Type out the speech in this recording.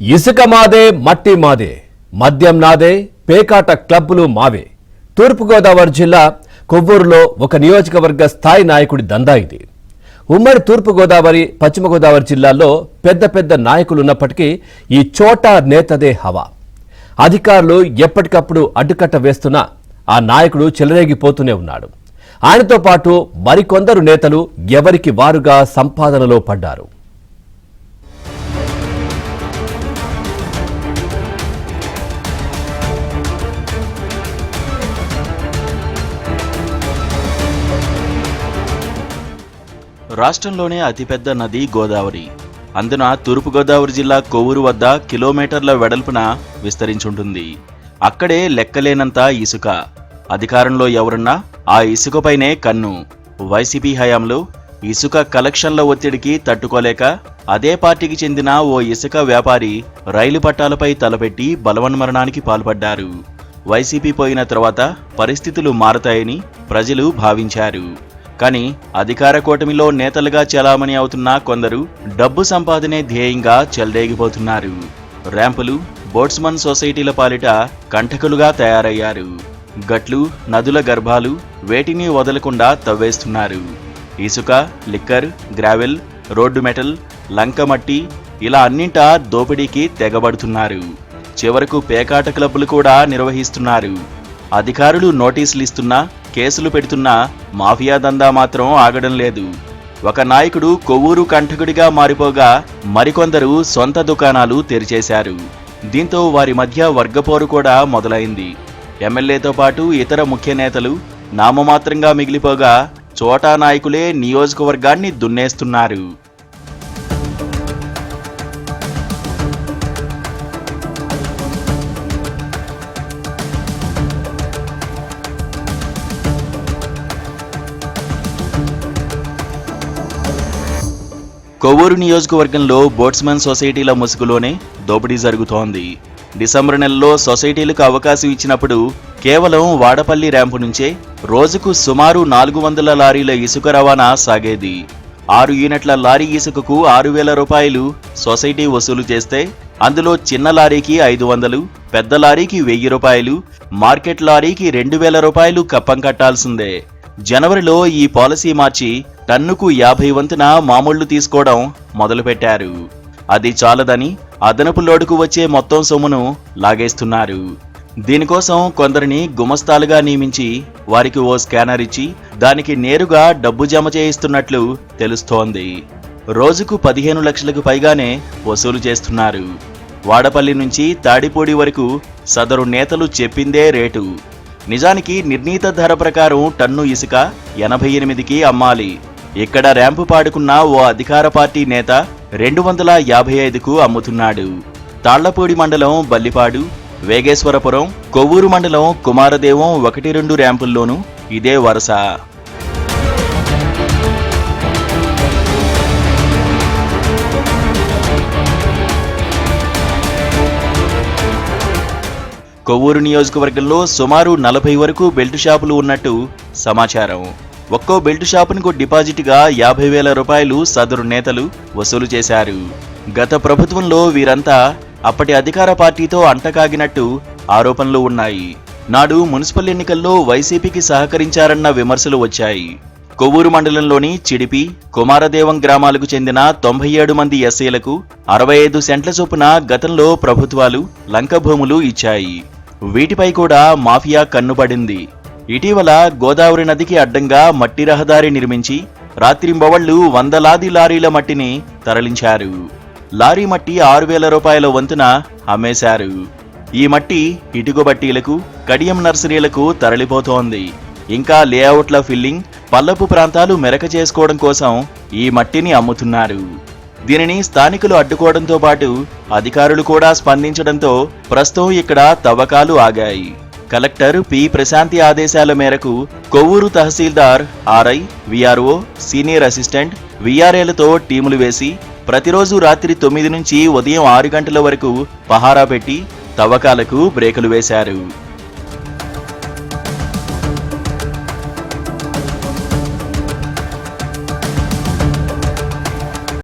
ఇసుక మాదే మట్టి మాదే మద్యం నాదే పేకాట క్లబ్బులు మావే. తూర్పుగోదావరి జిల్లా కొవ్వూరులో ఒక నియోజకవర్గ స్థాయి నాయకుడి దందా ఇది. ఉమ్మడి తూర్పుగోదావరి పశ్చిమ గోదావరి జిల్లాల్లో పెద్ద పెద్ద నాయకులున్నప్పటికీ ఈ చోటా నేతదే హవా. అధికారులు ఎప్పటికప్పుడు అడ్డుకట్ట వేస్తున్నా ఆ నాయకుడు చెలరేగిపోతూనే ఉన్నాడు. ఆయనతో పాటు మరికొందరు నేతలు ఎవరికి వారుగా సంపాదనలో పడ్డారు. రాష్ట్రంలోనే అతిపెద్ద నది గోదావరి. అందున తూర్పుగోదావరి జిల్లా కొవ్వూరు వద్ద కిలోమీటర్ల వెడల్పున విస్తరించుంటుంది. అక్కడే లెక్కలేనంత ఇసుక. అధికారంలో ఎవరున్నా ఆ ఇసుకపైనే కన్ను. వైసీపీ హయాంలో ఇసుక కలెక్షన్ల ఒత్తిడికి తట్టుకోలేక అదే పార్టీకి చెందిన ఓ ఇసుక వ్యాపారి రైలు పట్టాలపై తలపెట్టి బలవన్మరణానికి పాల్పడ్డారు. వైసీపీ పోయిన తర్వాత పరిస్థితులు మారతాయని ప్రజలు భావించారు. కానీ అధికార కూటమిలో నేతలుగా చలామణి అవుతున్న కొందరు డబ్బు సంపాదనే ధ్యేయంగా చెలరేగిపోతున్నారు. ర్యాంపులు, బోట్స్మన్ సొసైటీల పాలిట కంటకులుగా తయారయ్యారు. గట్లు, నదుల గర్భాలు వేటిని వదలకుండా తవ్వేస్తున్నారు. ఇసుక, లిక్కర్, గ్రావెల్, రోడ్డు మెటల్, లంకమట్టి ఇలా అన్నింటా దోపిడీకి తెగబడుతున్నారు. చివరకు పేకాట క్లబ్బులు కూడా నిర్వహిస్తున్నారు. అధికారులు నోటీసులు ఇస్తున్నా, కేసులు పెడుతున్నా మాఫియా దందా మాత్రం ఆగడం లేదు. ఒక నాయకుడు కొవ్వూరు కంఠకుడిగా మారిపోగా మరికొందరు సొంత దుకాణాలు తెరిచేశారు. దీంతో వారి మధ్య వర్గపోరు కూడా మొదలైంది. ఎమ్మెల్యేతో పాటు ఇతర ముఖ్య నేతలు నామమాత్రంగా మిగిలిపోగా చోటా నాయకులే నియోజకవర్గాన్ని దున్నేస్తున్నారు. కొవ్వూరు నియోజకవర్గంలో బోట్స్మన్ సొసైటీల ముసుగులోనే దోపిడీ జరుగుతోంది. డిసెంబర్ నెలలో సొసైటీలకు అవకాశం ఇచ్చినప్పుడు కేవలం వాడపల్లి ర్యాంపు నుంచే రోజుకు సుమారు 400 లారీల ఇసుక రవాణా సాగేది. 6 యూనిట్ల లారీ ఇసుకకు 6,000 రూపాయలు సొసైటీ వసూలు చేస్తే అందులో చిన్న లారీకి 500, పెద్ద లారీకి 1000 రూపాయలు, మార్కెట్ లారీకి 2,000 రూపాయలు కప్పం కట్టాల్సిందే. జనవరిలో ఈ పాలసీ మార్చి టన్నుకు 50 వంతున మామూళ్లు తీసుకోవడం మొదలుపెట్టారు. అది చాలదని అదనపు లోడుకు వచ్చే మొత్తం సొమ్మును లాగేస్తున్నారు. దీనికోసం కొందరిని గుమస్తాలుగా నియమించి వారికి ఓ స్కానర్ ఇచ్చి దానికి నేరుగా డబ్బు జమ చేయిస్తున్నట్లు తెలుస్తోంది. రోజుకు 15 లక్షలకు పైగానే వసూలు చేస్తున్నారు. వాడపల్లి నుంచి తాడిపూడి వరకు సదరు నేతలు చెప్పిందే రేటు. నిజానికి నిర్ణీత ధర ప్రకారం టన్ను ఇసుక 88కి అమ్మాలి. ఇక్కడ ర్యాంపు పాడుకున్న ఓ అధికార పార్టీ నేత 255కు అమ్ముతున్నాడు. తాళ్లపూడి మండలం బల్లిపాడు, వేగేశ్వరపురం, కొవ్వూరు మండలం కుమారదేవం 1-2 ర్యాంపుల్లోనూ ఇదే వరుస. కొవ్వూరు నియోజకవర్గంలో సుమారు 40 వరకు బెల్ట్ షాపులు ఉన్నట్టు సమాచారం. ఒక్కో బెల్ట్ షాపునకు డిపాజిట్గా 50,000 రూపాయలు సదరు నేతలు వసూలు చేశారు. గత ప్రభుత్వంలో వీరంతా అప్పటి అధికార పార్టీతో అంటకాగినట్టు ఆరోపణలు ఉన్నాయి. నాడు మున్సిపల్ ఎన్నికల్లో వైసీపీకి సహకరించారన్న విమర్శలు వచ్చాయి. కొవ్వూరు మండలంలోని చిడిపి, కుమారదేవం గ్రామాలకు చెందిన 97 మంది ఎస్సీలకు 65 సెంట్ల చొప్పున గతంలో ప్రభుత్వాలు లంక భూములు ఇచ్చాయి. వీటిపై కూడా మాఫియా కన్నుపడింది. ఇటీవల గోదావరి నదికి అడ్డంగా మట్టి రహదారి నిర్మించి రాత్రింబవళ్లు 100 లారీల మట్టిని తరలించారు. లారీ మట్టి 6,000 రూపాయల వంతున అమ్మేశారు. ఈ మట్టి ఇటుక బట్టీలకు, కడియం నర్సరీలకు తరలిపోతోంది. ఇంకా లేఅవుట్ల ఫిల్లింగ్, పల్లపు ప్రాంతాలు మెరక చేసుకోవడం కోసం ఈ మట్టిని అమ్ముతున్నారు. దీనిని స్థానికులు అడ్డుకోవడంతో పాటు అధికారులు కూడా స్పందించడంతో ప్రస్తుతం ఇక్కడ తవ్వకాలు ఆగాయి. కలెక్టర్ పి ప్రశాంతి ఆదేశాల మేరకు కొవ్వూరు తహసీల్దార్ ఆర్ఐ, విఆర్ఓ, సీనియర్ అసిస్టెంట్, విఆర్ఏలతో టీములు వేసి ప్రతిరోజు రాత్రి 9 నుంచి ఉదయం 6 గంటల వరకు పహారా పెట్టి తవ్వకాలకు బ్రేకులు వేశారు.